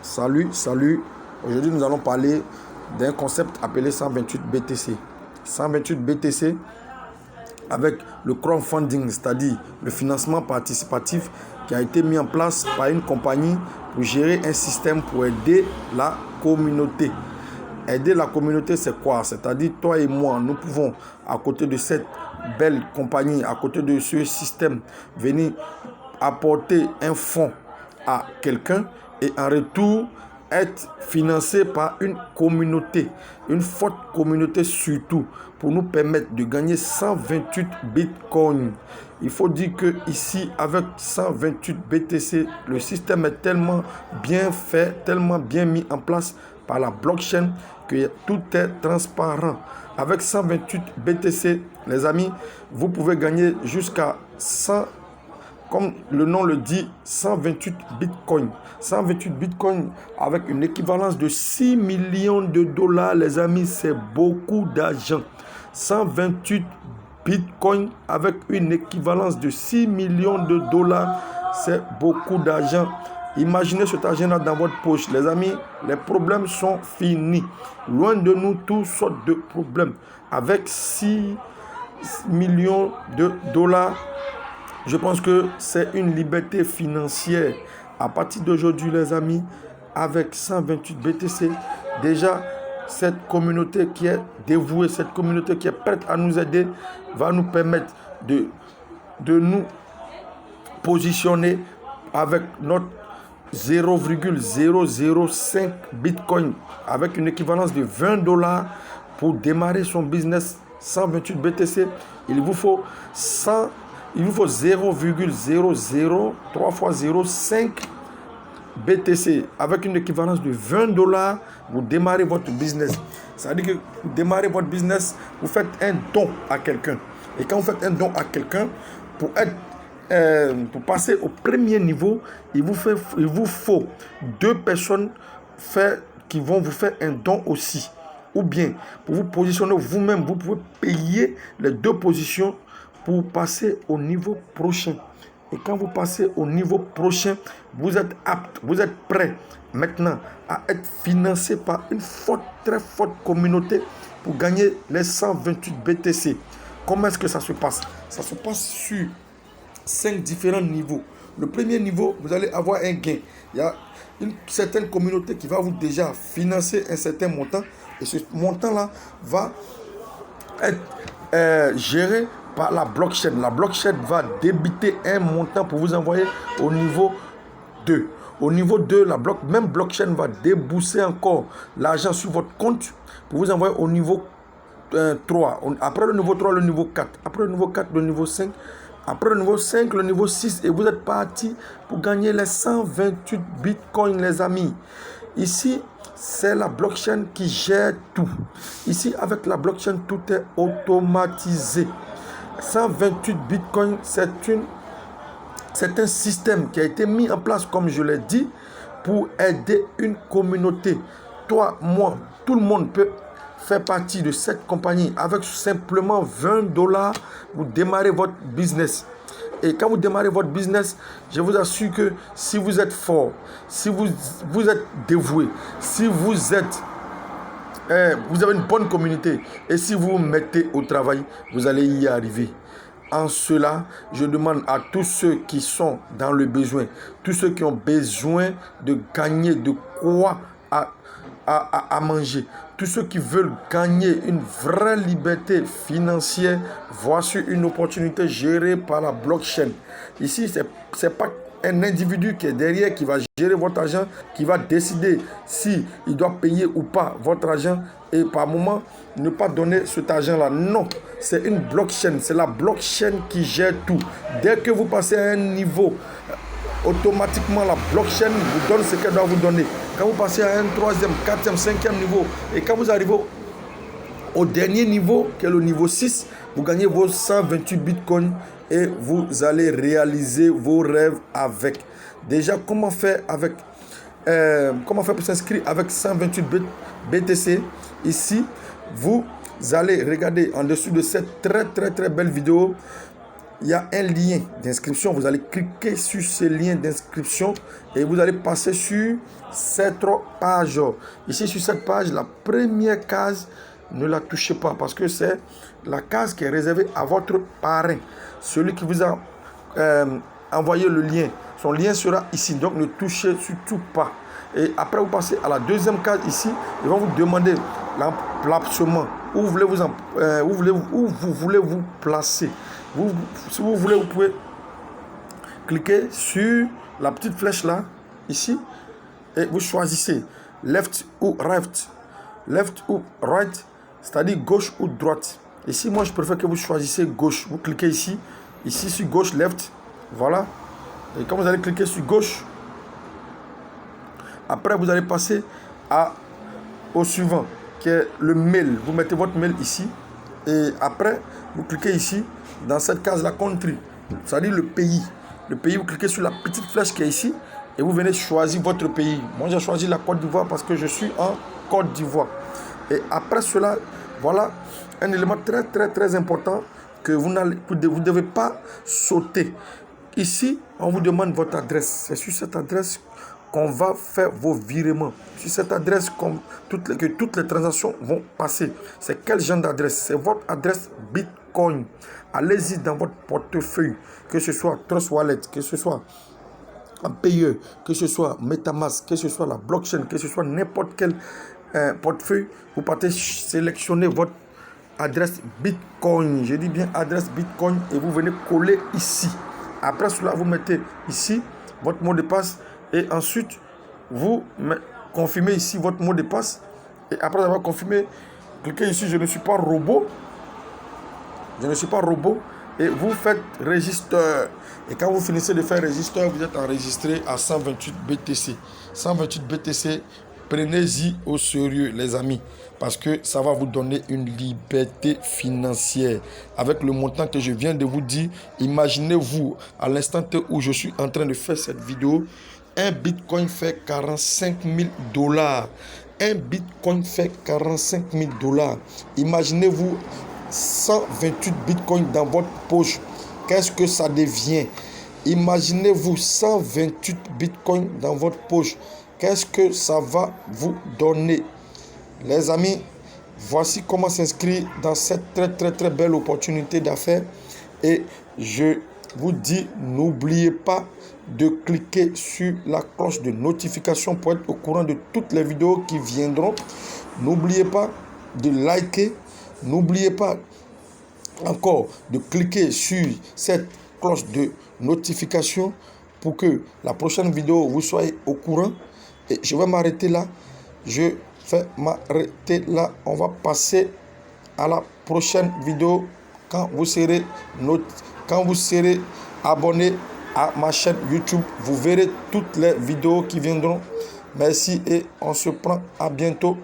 Salut. Aujourd'hui, nous allons parler d'un concept appelé 128 BTC. 128 BTC avec le crowdfunding, c'est-à-dire le financement participatif qui a été mis en place par une compagnie pour gérer un système pour aider la communauté. Aider la communauté, c'est quoi? C'est-à-dire toi et moi, nous pouvons, à côté de cette belle compagnie, à côté de ce système, venir apporter un fonds à quelqu'un et en retour être financé par une communauté, une forte communauté surtout, pour nous permettre de gagner 128 bitcoins. Il faut dire que ici, avec 128 BTC, le système est tellement bien fait, tellement bien mis en place par la blockchain que tout est transparent. Avec 128 BTC, les amis, vous pouvez gagner jusqu'à 100, comme le nom le dit, 128 bitcoins. 128 bitcoins avec une équivalence de 6 millions de dollars, les amis, c'est beaucoup d'argent. 128 bitcoins avec une équivalence de 6 millions de dollars, c'est beaucoup d'argent. Imaginez cet argent-là dans votre poche. Les amis, les problèmes sont finis. Loin de nous, toutes sortes de problèmes. Avec 6 millions de dollars, je pense que c'est une liberté financière. À partir d'aujourd'hui, les amis, avec 128 BTC, déjà, cette communauté qui est dévouée, cette communauté qui est prête à nous aider, va nous permettre de nous positionner avec notre 0,005 bitcoin, avec une équivalence de 20 dollars pour démarrer son business. 128 BTC, il vous faut 0,003 fois 0,5 BTC avec une équivalence de 20 dollars. Vous démarrez votre business. Ça veut dire que vous démarrez votre business, vous faites un don à quelqu'un. Et quand vous faites un don à quelqu'un, pour passer au premier niveau, il vous faut 2 personnes qui vont vous faire un don aussi. Ou bien, pour vous positionner vous-même, vous pouvez payer les 2 positions pour passer au niveau prochain. Et quand vous passez au niveau prochain, vous êtes apte, vous êtes prêt maintenant à être financé par une très forte communauté pour gagner les 128 BTC. Comment est-ce que ça se passe? Ça se passe sur 5 différents niveaux. Le premier niveau, vous allez avoir un gain. Il y a une certaine communauté qui va vous déjà financer un certain montant. Et ce montant-là va être géré par la blockchain. La blockchain va débiter un montant pour vous envoyer au niveau 2. Au niveau 2, même blockchain va débourser encore l'argent sur votre compte pour vous envoyer au niveau 3. Après le niveau 3, le niveau 4. Après le niveau 4, le niveau 5. Après le niveau 5, le niveau 6. Et vous êtes parti pour gagner les 128 bitcoins, les amis. Ici, c'est la blockchain qui gère tout. Ici, avec la blockchain, tout est automatisé. 128 bitcoins, c'est un système qui a été mis en place, comme je l'ai dit, pour aider une communauté. Toi, moi, tout le monde peut faire partie de cette compagnie. Avec simplement 20 dollars, vous démarrez votre business. Et quand vous démarrez votre business, je vous assure que si vous êtes fort, si vous êtes dévoué, si vous avez une bonne communauté et si vous vous mettez au travail, vous allez y arriver. En cela, je demande à tous ceux qui sont dans le besoin, tous ceux qui ont besoin de gagner de quoi à manger, tous ceux qui veulent gagner une vraie liberté financière, voici une opportunité gérée par la blockchain. Ici, ce n'est pas un individu qui est derrière, qui va gérer votre argent, qui va décider si il doit payer ou pas votre argent et par moment ne pas donner cet argent-là. Non, c'est une blockchain, c'est la blockchain qui gère tout. Dès que vous passez à un niveau, automatiquement la blockchain vous donne ce qu'elle doit vous donner. Quand vous passez à un 3e, 4e, 5e niveau et quand vous arrivez au dernier niveau, qui est le niveau 6, vous gagnez vos 128 bitcoins et vous allez réaliser vos rêves avec. Déjà, comment faire pour s'inscrire avec 128 BTC? Ici, vous allez regarder en dessous de cette très belle vidéo. il y a un lien d'inscription. Vous allez cliquer sur ce lien d'inscription et vous allez passer sur cette page. Ici, sur cette page, la première case, ne la touchez pas parce que c'est la case qui est réservée à votre parrain. Celui qui vous a envoyé le lien. Son lien sera ici. Donc, ne touchez surtout pas. Et après, vous passez à la deuxième case ici. Ils vont vous demander l'emplacement. Où vous voulez vous placer. Si vous voulez, vous pouvez cliquer sur la petite flèche là, ici. Et vous choisissez left ou right. Left ou right, c'est-à-dire gauche ou droite. Ici, moi, je préfère que vous choisissez gauche. Vous cliquez ici. Ici, sur gauche, left. Voilà. Et quand vous allez cliquer sur gauche, après, vous allez passer au suivant, qui est le mail. Vous mettez votre mail ici. Et après, vous cliquez ici, dans cette case-là, country. C'est-à-dire le pays. Le pays, vous cliquez sur la petite flèche qui est ici. Et vous venez choisir votre pays. Moi, j'ai choisi la Côte d'Ivoire parce que je suis en Côte d'Ivoire. Et après cela, voilà un élément très, très, très important que vous ne devez pas sauter. Ici, on vous demande votre adresse. C'est sur cette adresse qu'on va faire vos virements. Sur cette adresse que toutes les transactions vont passer. C'est quel genre d'adresse? C'est votre adresse Bitcoin. Allez-y dans votre portefeuille, que ce soit Trust Wallet, que ce soit un payeur, que ce soit MetaMask, que ce soit la blockchain, que ce soit n'importe quel portefeuille, vous partez sélectionner votre adresse Bitcoin. Je dis bien adresse Bitcoin et vous venez coller ici. Après cela, vous mettez ici votre mot de passe et ensuite vous confirmez ici votre mot de passe. Et après avoir confirmé, cliquez ici, je ne suis pas robot. Je ne suis pas robot. Et vous faites register. Et quand vous finissez de faire register, vous êtes enregistré à 128 BTC. 128 BTC, prenez-y au sérieux, les amis. Parce que ça va vous donner une liberté financière. Avec le montant que je viens de vous dire, imaginez-vous, à l'instant où je suis en train de faire cette vidéo, un Bitcoin fait 45 000 $. Un Bitcoin fait 45 000 $. Imaginez-vous 128 bitcoins dans votre poche. Qu'est-ce que ça devient? Imaginez-vous 128 bitcoins dans votre poche. Qu'est-ce que ça va vous donner? Les amis, voici comment s'inscrire dans cette très très très belle opportunité d'affaires. Et je vous dis, n'oubliez pas de cliquer sur la cloche de notification pour être au courant de toutes les vidéos qui viendront. N'oubliez pas de liker. N'oubliez pas encore de cliquer sur cette cloche de notification pour que la prochaine vidéo vous soyez au courant. Et je vais m'arrêter là. On va passer à la prochaine vidéo quand vous serez abonné à ma chaîne YouTube. Vous verrez toutes les vidéos qui viendront. Merci et on se prend à bientôt.